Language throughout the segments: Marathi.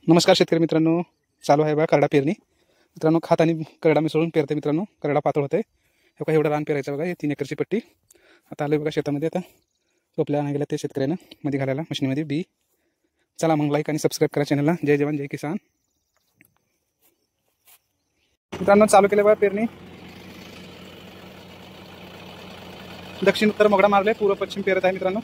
नमस्कार शेतकरी मित्रांनो, चालू आहे बघा करडा पेरणी. मित्रांनो खात आणि करडा मिसळून पेरते मित्रांनो. करडा पातळ होते. हे बघा एवढं रान पेरायचं बघा. हे 3 एकरची पट्टी. आता आलोय बघा शेतामध्ये. आता टोपल्या आणायला गेल्या ते शेतकऱ्यानं मध्ये घालायला मशीनमध्ये बी. चला मग लाईक आणि सबस्क्राईब करा चॅनलला. जय जवान जय किसान. मित्रांनो चालू केलं बघा पेरणी. दक्षिण उत्तर मोगडा मारले, पूर्व पश्चिम पेरत आहे मित्रांनो.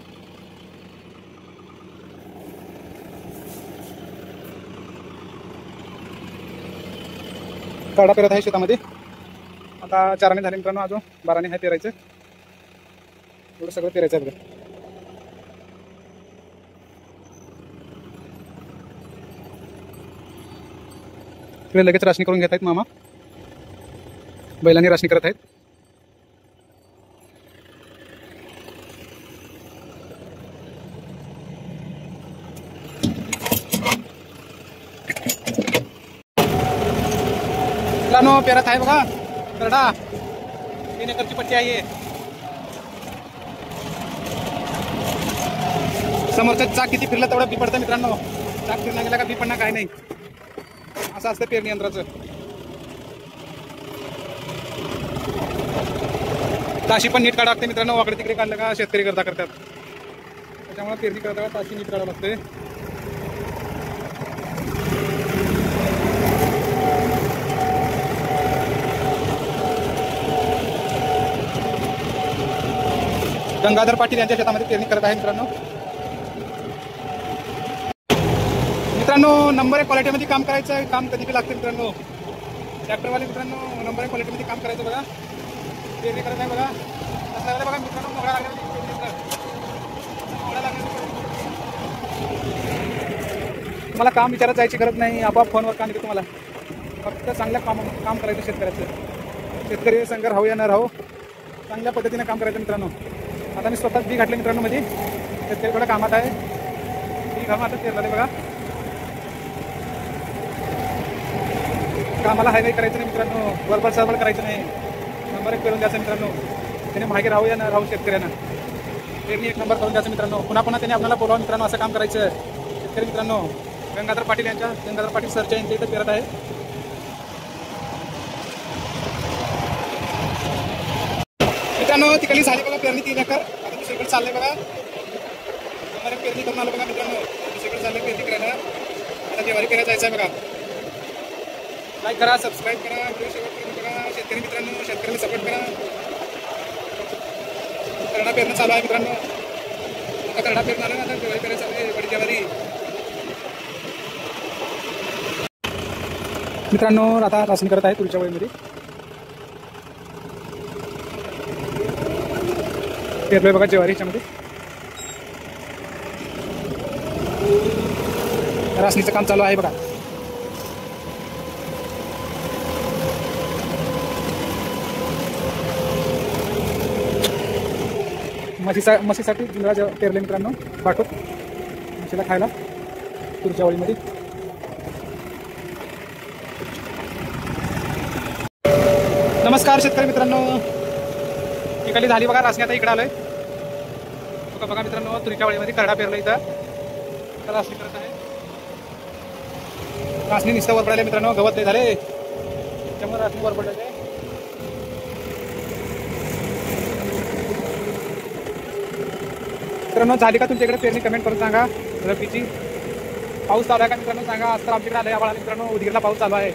करडा पेरत आहे शेतामध्ये. आता 4 झाले मित्रांनो, अजून 12 आहे पेरायचं. एवढं सगळं पेरायचं आहे बघा. तिकडे लगेच राशनी करून घेत आहेत मामा. बैलांनी राशनी करत आहेत. मित्रांनो पेरत आहे बघा करडा. 3 एकरची पट्टी आहे. समोरचं चाक किती फिरलं तेवढं बी पडतं मित्रांनो. चाक फिरणं गेला का बी पडणं काय नाही. असं असतं पेरणी यंत्राचं. ताशी पण नीट काढा लागते मित्रांनो. वाकडे तिकडे काढलं का शेतकरी करतात. त्याच्यामुळे पेरणी करता ताशी नीट काढावं लागते. गंगाधर पाटील यांच्या शेतामध्ये पेरणी करत आहे मित्रांनो. मित्रांनो नंबर 1 क्वालिटीमध्ये काम करायचं. काम कधी बी लागते मित्रांनो. ट्रॅक्टरवाले मित्रांनो नंबर 1 क्वालिटीमध्ये काम करायचं बघा. पेरणी करत आहे बघा. असं लागलं बघा मित्रांनो. मोगळा लागला. तुम्हाला काम विचारत जायची गरज नाही. आपोआप फोनवर काम येते तुम्हाला. फक्त चांगलं काम करायचं शेतकऱ्याचं. शेतकरी संघ राहू या न राहू, चांगल्या पद्धतीने काम करायचं मित्रांनो. आता मी स्वतःच बी घातले मित्रांनो मध्ये. शेतकरी थोडं कामात आहे. बी कामात पेरलं बघा. कामाला हायवे करायचं नाही मित्रांनो. बरोबर सरबळ करायचं नाही. नंबर 1 करून द्यायचं मित्रांनो. त्याने मागे राहू या ना राहू शेतकऱ्यांना. पेरणी 1 नंबर करून द्यायचं मित्रांनो. पुन्हा त्याने आपल्याला बोलावं मित्रांनो. असं काम करायचं शेतकरी मित्रांनो. गंगाधर पाटील यांच्या गंगाधर पाटील सरच्या यांच्या इथं पेरत आहे. मित्रांनो तिकडली झाली बघा पेरणी 3 एकर. आता दुसरीकडे चाललंय बघा. नंबर 1 पेरणी करून आलं बघा मित्रांनो. दुसरीकडे चाललंय पेरणी करायला. आता जेवारी पेरायला जायचं आहे बघा. लाईक करा, सबस्क्राईब करा, व्हिडिओ शेअर करा. शेतकरी मित्रांनो शेतकऱ्याला सपोर्ट करा. करडा पेरणं चालू आहे मित्रांनो. आता करडा पेरणं आलं ना. आता जेवारी पेरायचं आहे. वडी जेवारी मित्रांनो. आता राशन करत आहे तुमच्या वळीमध्ये. पेरलोय बघा जेवारी ह्याच्यामध्ये. राशनीचं काम चालू आहे बघा. म्हशीसाठी जुंधळा पेरले मित्रांनो. पाठवत म्हशीला खायला तुरच्या वळीमध्ये. नमस्कार शेतकरी मित्रांनो. इकडली झाली बघा रासणी. आता इकडे आलोय बघा मित्रांनो. तुरीच्या वळीमध्ये करडा पेरला इथं. रासणी करत आहे. रासणी नुसतं वर पडायला मित्रांनो. गवत नाही झाले त्याच्यामुळे रासणी वर पडले. मित्रांनो झाली का तुमच्याकडे पेरणी कमेंट करून सांगा. रब्बीची पाऊस चालू आहे का मित्रांनो सांगा. आज तर आमच्याकडे आलं या बाळा मित्रांनो. उदगीरला पाऊस चालू आहे.